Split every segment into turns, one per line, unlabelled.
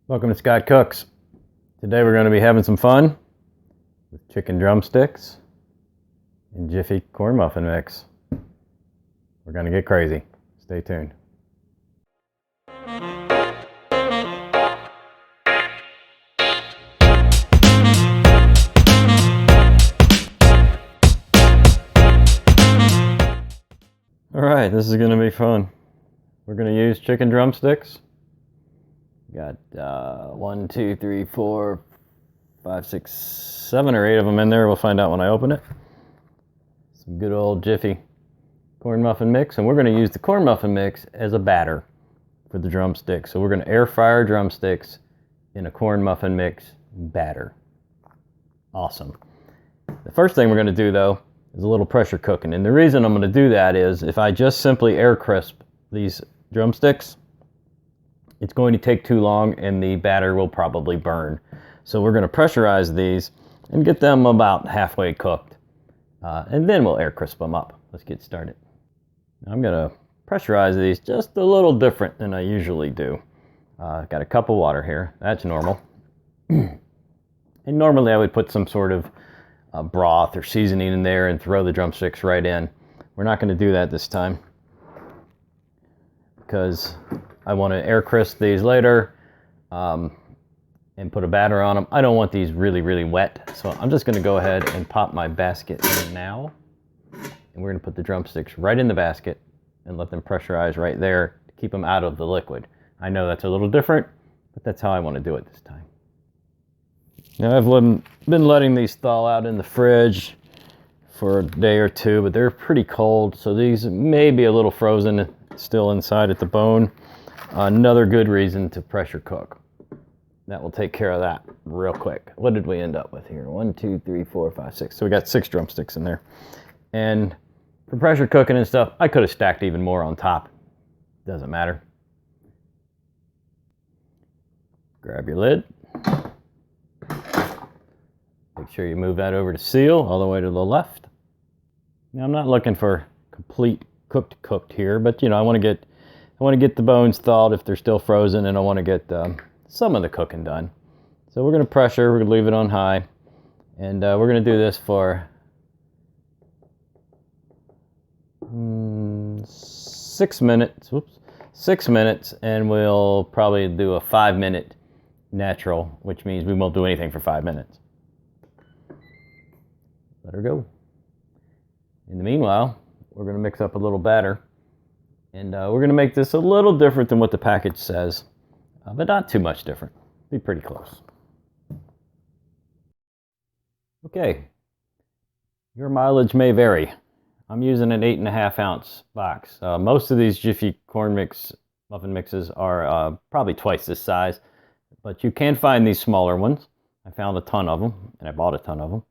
Welcome to Scott Cooks. Today we're going to be having some fun with chicken drumsticks and Jiffy corn muffin mix. We're going to get crazy. Stay tuned. Alright, this is going to be fun. We're going to use chicken drumsticks. Got 1, 2, 3, 4, 5, 6, 7 or 8 of them in there. We'll find out when I open it. Some good old Jiffy corn muffin mix, and we're going to use the corn muffin mix as a batter for the drumsticks. So we're going to air fry our drumsticks in a corn muffin mix batter. Awesome. The first thing we're going to do though is a little pressure cooking, and the reason I'm going to do that is if I just simply air crisp these drumsticks, it's going to take too long and the batter will probably burn. So we're going to pressurize these and get them about halfway cooked. And then we'll air crisp them up. Let's get started. Now I'm going to pressurize these just a little different than I usually do. Got a cup of water here. That's normal. And normally I would put some sort of broth or seasoning in there and throw the drumsticks right in. We're not going to do that this time because I want to air crisp these later and put a batter on them. I don't want these really, really wet, so I'm just going to go ahead and pop my basket in now. And we're going to put the drumsticks right in the basket and let them pressurize right there to keep them out of the liquid. I know that's a little different, but that's how I want to do it this time. Now I've been letting these thaw out in the fridge for a day or two, but they're pretty cold, so these may be a little frozen still inside at the bone. Another good reason to pressure cook. That will take care of that real quick. What did we end up with here? 1, 2, 3, 4, 5, 6. So we got 6 drumsticks in there. And for pressure cooking and stuff, I could have stacked even more on top. Doesn't matter. Grab your lid. Make sure you move that over to seal all the way to the left. Now I'm not looking for complete cooked here, but you know, I want to get the bones thawed if they're still frozen, and I want to get some of the cooking done. So we're going to pressure, we're going to leave it on high, and we're going to do this for 6 minutes. Whoops, 6 minutes, and we'll probably do a 5-minute natural, which means we won't do anything for 5 minutes. Let her go. In the meanwhile, we're going to mix up a little batter. And we're going to make this a little different than what the package says, but not too much different. Be pretty close. Okay, your mileage may vary. I'm using an 8.5 ounce box. Most of these Jiffy corn muffin mixes are probably twice this size, but you can find these smaller ones. I found a ton of them, and I bought a ton of them.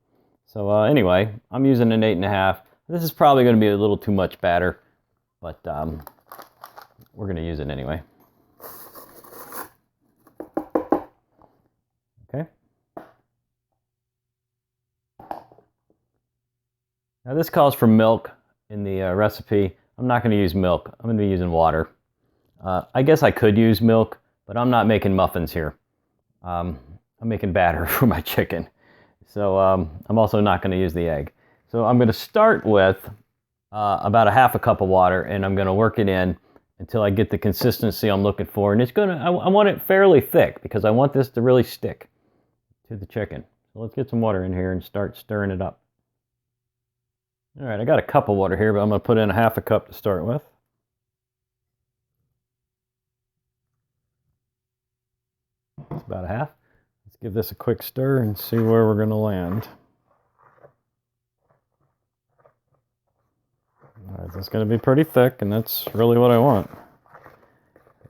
So anyway, I'm using an 8.5. This is probably going to be a little too much batter, but we're going to use it anyway. Okay. Now this calls for milk in the recipe. I'm not going to use milk. I'm going to be using water. I guess I could use milk, but I'm not making muffins here. I'm making batter for my chicken. So I'm also not going to use the egg. So I'm going to start with about a half a cup of water, and I'm going to work it in until I get the consistency I'm looking for. And it's going to, I want it fairly thick because I want this to really stick to the chicken. So let's get some water in here and start stirring it up. All right, I got a cup of water here, but I'm going to put in a half a cup to start with. That's about a half. Let's give this a quick stir and see where we're going to land. All right, it's going to be pretty thick, and that's really what I want.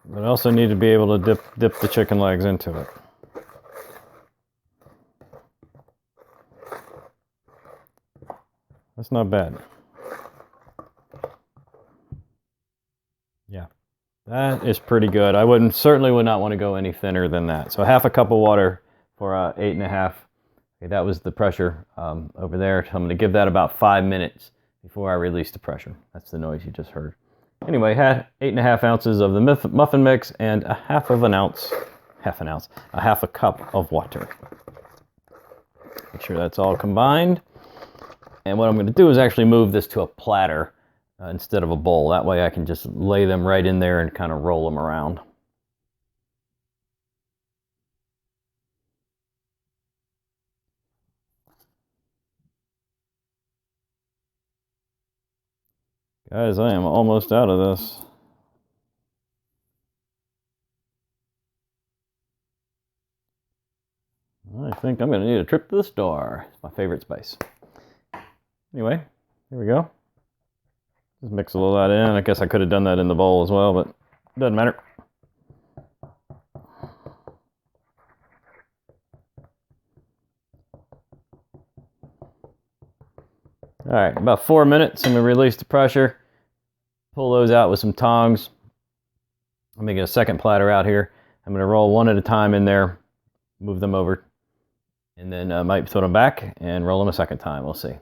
But I also need to be able to dip the chicken legs into it. That's not bad. Yeah, that is pretty good. I certainly would not want to go any thinner than that. So half a cup of water for 8.5. Okay, that was the pressure over there. So I'm going to give that about 5 minutes before I release the pressure. That's the noise you just heard. Anyway, had 8.5 ounces of the muffin mix and a half of an ounce a half a cup of water. Make sure that's all combined. And what I'm going to do is actually move this to a platter instead of a bowl. That way I can just lay them right in there and kind of roll them around. Guys, I am almost out of this. I think I'm going to need a trip to the store. It's my favorite spice. Anyway, here we go. Just mix a little of that in. I guess I could have done that in the bowl as well, but it doesn't matter. All right, about 4 minutes. I'm going to release the pressure. Pull those out with some tongs. I'm going to get a second platter out here. I'm going to roll one at a time in there, move them over, and then I might throw them back and roll them a second time. We'll see.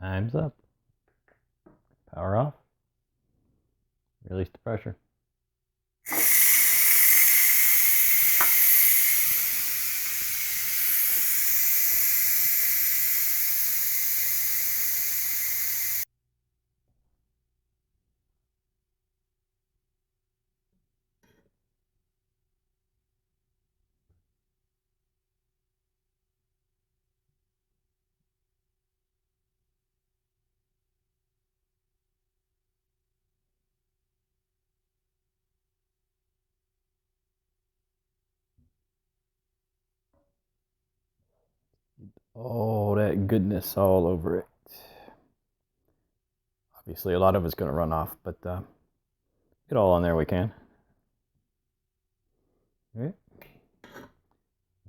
Time's up. Power off. Release the pressure. Oh, that goodness all over it. Obviously, a lot of it's going to run off, but get it all on there we can. All right.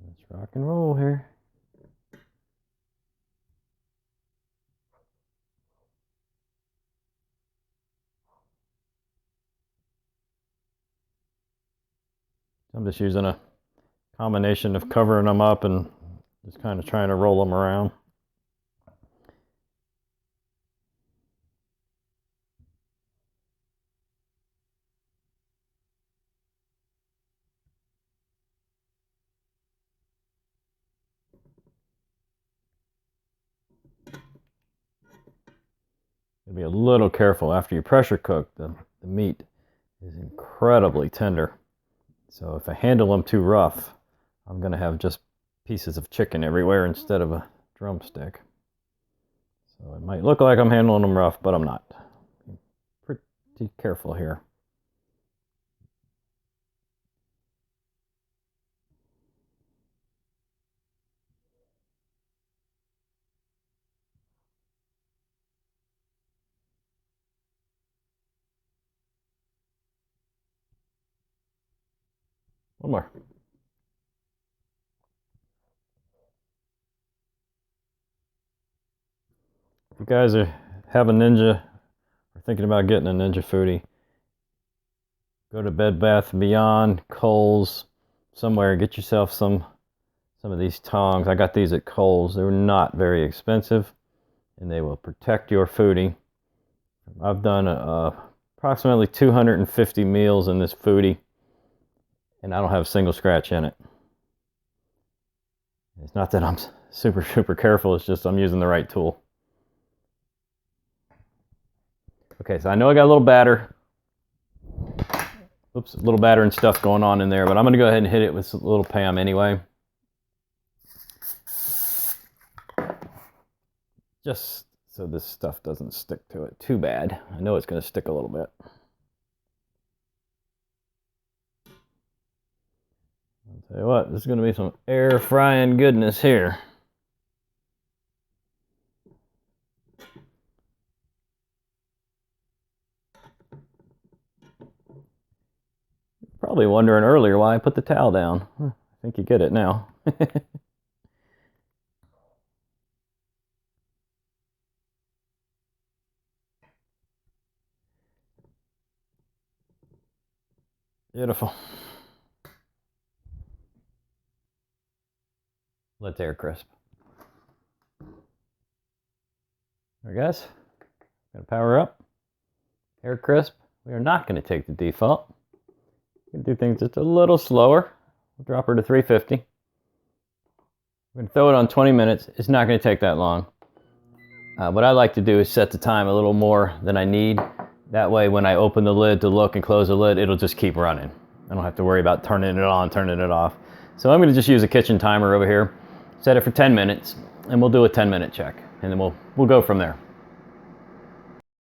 Let's rock and roll here. I'm just using a combination of covering them up and just kind of trying to roll them around. Be a little careful after you pressure cook. The meat is incredibly tender. So if I handle them too rough, I'm going to have just pieces of chicken everywhere instead of a drumstick. So it might look like I'm handling them rough, but I'm not. I'm pretty careful here. One more. If you guys have a Ninja or thinking about getting a Ninja Foodi, go to Bed Bath & Beyond, Kohl's, somewhere, get yourself some of these tongs. I got these at Kohl's. They're not very expensive, and they will protect your Foodi. I've done approximately 250 meals in this Foodi, and I don't have a single scratch in it. It's not that I'm super careful, it's just I'm using the right tool. Okay, so I know I got a little batter. Oops, a little batter and stuff going on in there, but I'm going to go ahead and hit it with a little Pam anyway. Just so this stuff doesn't stick to it too bad. I know it's going to stick a little bit. I'll tell you what, this is going to be some air frying goodness here. Probably wondering earlier why I put the towel down. I think you get it now. Beautiful. Let's air crisp. There, guys. Gonna power up. Air crisp. We are not going to take the default. We're going to do things just a little slower. We'll drop her to 350. We're going to throw it on 20 minutes. It's not going to take that long. What I like to do is set the time a little more than I need. That way when I open the lid to look and close the lid, it'll just keep running. I don't have to worry about turning it on, turning it off. So I'm going to just use a kitchen timer over here. Set it for 10 minutes, and we'll do a 10-minute check. And then we'll go from there.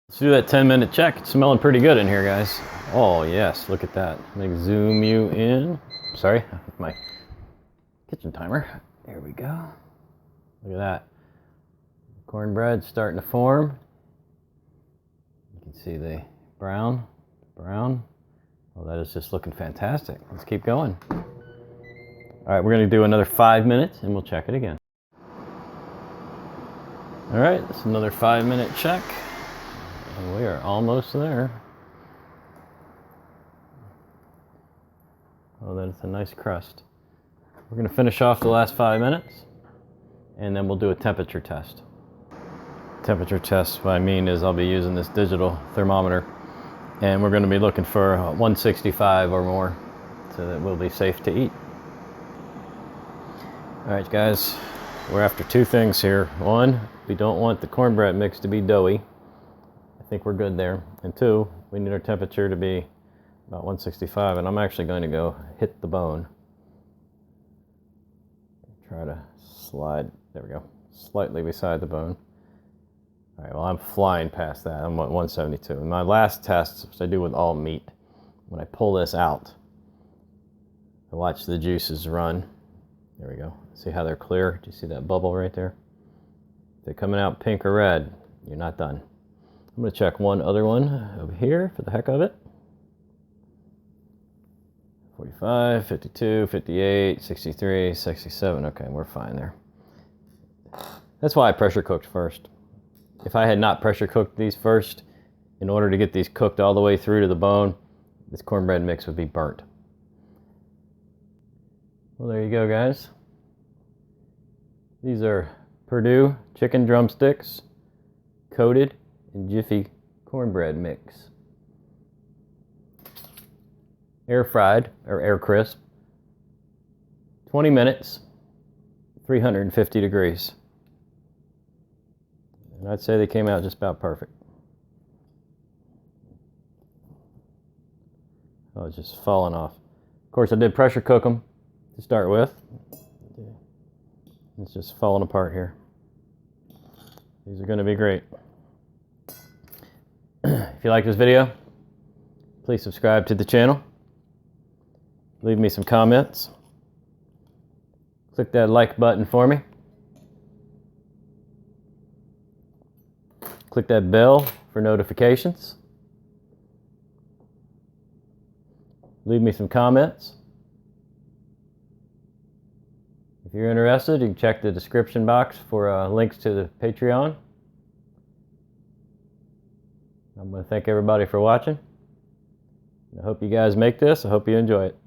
Let's do that 10-minute check. It's smelling pretty good in here, guys. Oh, yes. Look at that. Let me zoom you in. Sorry, my kitchen timer. There we go. Look at that. Cornbread starting to form. You can see the brown. Oh, that is just looking fantastic. Let's keep going. All right, we're going to do another 5 minutes, and we'll check it again. All right, that's another 5-minute check. And we are almost there. Oh, that's a nice crust. We're going to finish off the last 5 minutes, and then we'll do a temperature test. Temperature test, what I mean is I'll be using this digital thermometer, and we're going to be looking for 165 or more, so that we'll be safe to eat. All right, guys, we're after two things here. One, we don't want the cornbread mix to be doughy. I think we're good there. And two, we need our temperature to be about 165, and I'm actually going to go hit the bone. Try to slide, there we go, slightly beside the bone. All right, well, I'm flying past that. I'm at 172. And my last test, which I do with all meat, when I pull this out, I watch the juices run. There we go. See how they're clear? Do you see that bubble right there? If they're coming out pink or red, you're not done. I'm going to check one other one over here for the heck of it. 45, 52, 58, 63, 67. Okay, we're fine there. That's why I pressure cooked first. If I had not pressure cooked these first, in order to get these cooked all the way through to the bone, this cornbread mix would be burnt. Well, there you go, guys. These are Purdue chicken drumsticks coated in Jiffy cornbread mix. Air fried, or air crisp, 20 minutes, 350 degrees. And I'd say they came out just about perfect. Oh, it's just falling off. Of course, I did pressure cook them to start with. It's just falling apart here. These are going to be great. If you like this video, please subscribe to the channel. Leave me some comments. Click that like button for me. Click that bell for notifications. Leave me some comments. If you're interested, you can check the description box for links to the Patreon. I'm going to thank everybody for watching. I hope you guys make this. I hope you enjoy it.